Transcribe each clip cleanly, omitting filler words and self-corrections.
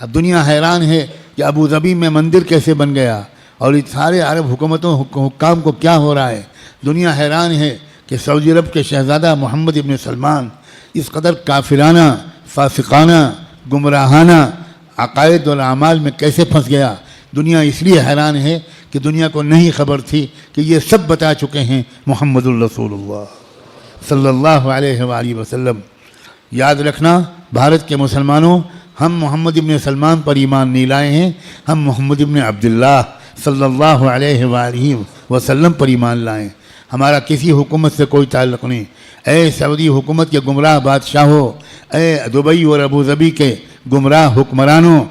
اب دنیا حیران ہے کہ ابوظبی میں مندر کیسے بن گیا اور اس سارے عرب حکومتوں حکام کو کیا ہو رہا ہے. دنیا حیران ہے کہ سعودی عرب کے شہزادہ محمد ابن سلمان اس قدر کافرانہ، فاسقانہ، گمراہانہ عقائد اور اعمال میں کیسے پھنس گیا. دنیا اس لیے حیران ہے کہ دنیا کو نہیں خبر تھی کہ یہ سب بتا چکے ہیں محمد الرسول اللہ صلی اللہ علیہ وآلہ وسلم. یاد رکھنا بھارت کے مسلمانوں، ہم محمد ابن سلمان پر ایمان نہیں لائے ہیں، ہم محمد ابن عبداللہ صلی اللہ علیہ وآلہ وسلم پر ایمان لائیں. ہمارا کسی حکومت سے کوئی تعلق نہیں. اے سعودی حکومت کے گمراہ بادشاہوں، اے دبئی اور ابوظبی کے گمراہ حکمرانوں،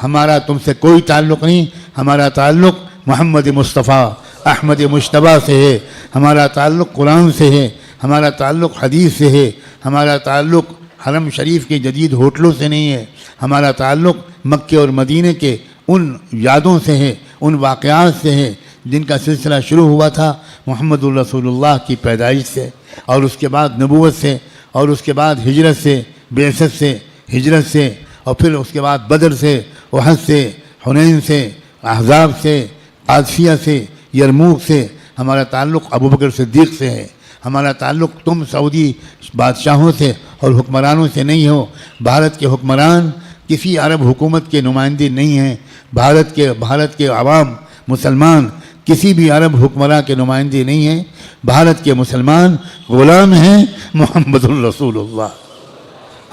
ہمارا تم سے کوئی تعلق نہیں. ہمارا تعلق محمد مصطفیٰ احمد مجتبیٰ سے ہے، ہمارا تعلق قرآن سے ہے، ہمارا تعلق حدیث سے ہے، ہمارا تعلق حرم شریف کے جدید ہوٹلوں سے نہیں ہے، ہمارا تعلق مکے اور مدینے کے ان یادوں سے ہے، ان واقعات سے ہے جن کا سلسلہ شروع ہوا تھا محمد الرسول اللہ کی پیدائش سے، اور اس کے بعد نبوت سے، اور اس کے بعد ہجرت سے، بعثت سے، ہجرت سے، اور پھر اس کے بعد بدر سے، احد سے، حنین سے، احزاب سے، قادسیہ سے، یرموک سے. ہمارا تعلق ابوبکر صدیق سے ہے. ہمارا تعلق تم سعودی بادشاہوں سے اور حکمرانوں سے نہیں ہو. بھارت کے حکمران کسی عرب حکومت کے نمائندے نہیں ہیں. بھارت کے عوام مسلمان کسی بھی عرب حکمراں کے نمائندے نہیں ہیں. بھارت کے مسلمان غلام ہیں محمد الرسول اللہ.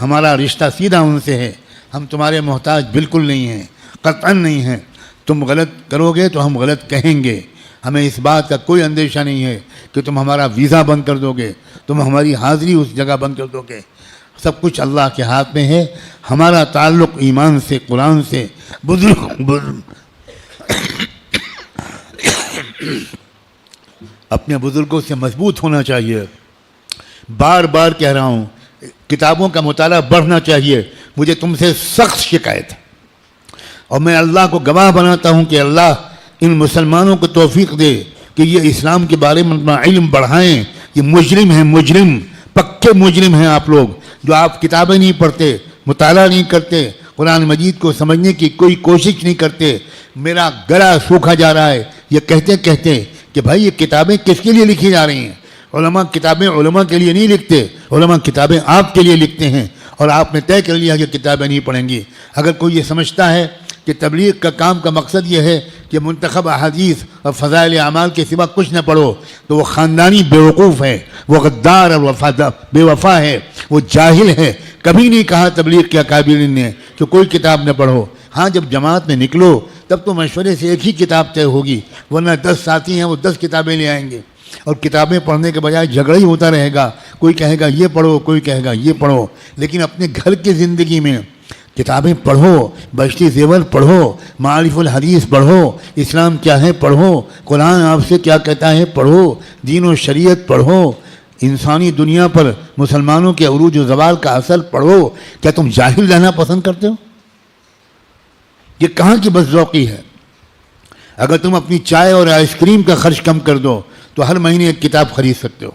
ہمارا رشتہ سیدھا ان سے ہے. ہم تمہارے محتاج بالکل نہیں ہیں، قطعاً نہیں ہیں. تم غلط کرو گے تو ہم غلط کہیں گے. ہمیں اس بات کا کوئی اندیشہ نہیں ہے کہ تم ہمارا ویزا بند کر دو گے، تم ہماری حاضری اس جگہ بند کر دو گے. سب کچھ اللہ کے ہاتھ میں ہے. ہمارا تعلق ایمان سے، قرآن سے. اپنے بزرگوں سے مضبوط ہونا چاہیے. بار بار کہہ رہا ہوں، کتابوں کا مطالعہ بڑھنا چاہیے. مجھے تم سے سخت شکایت ہے اور میں اللہ کو گواہ بناتا ہوں کہ اللہ ان مسلمانوں کو توفیق دے کہ یہ اسلام کے بارے میں اپنا علم بڑھائیں. یہ مجرم ہیں، مجرم، پکے مجرم ہیں آپ لوگ، جو آپ کتابیں نہیں پڑھتے، مطالعہ نہیں کرتے، قرآن مجید کو سمجھنے کی کوئی کوشش نہیں کرتے. میرا گلا سوکھا جا رہا ہے یہ کہتے کہتے کہ بھائی یہ کتابیں کس کے لیے لکھی جا رہی ہیں. علماء کتابیں علماء کے لیے نہیں لکھتے، علماء کتابیں آپ کے لیے لکھتے ہیں، اور آپ نے طے کر لیا کہ کتابیں نہیں پڑھیں گی. اگر کوئی یہ سمجھتا ہے کہ تبلیغ کا کام کا مقصد یہ ہے کہ منتخب احادیث اور فضائل اعمال کے سوا کچھ نہ پڑھو، تو وہ خاندانی بیوقوف ہے، وہ غدار اور بے وفا ہے، وہ جاہل ہے. کبھی نہیں کہا تبلیغ کے اکابرین نے کہ کوئی کتاب نہ پڑھو. ہاں جب جماعت میں نکلو تب تو مشورے سے ایک ہی کتاب طے ہوگی، ورنہ 10 ساتھی ہیں وہ 10 کتابیں لے آئیں گے، اور کتابیں پڑھنے کے بجائے جھگڑا ہی ہوتا رہے گا. کوئی کہے گا یہ پڑھو، کوئی کہے گا یہ پڑھو. لیکن اپنے گھر کی زندگی میں کتابیں پڑھو، بشتی زیور پڑھو، معارف الحدیث پڑھو، اسلام کیا ہے پڑھو، قرآن آپ سے کیا کہتا ہے پڑھو، دین و شریعت پڑھو، انسانی دنیا پر مسلمانوں کے عروج و زوال کا اثر پڑھو. کیا تم جاہل رہنا پسند کرتے ہو؟ یہ کہاں کی بد ذوقی ہے؟ اگر تم اپنی چائے اور آئس کریم کا خرچ کم کر دو تو ہر مہینے ایک کتاب خرید سکتے ہو.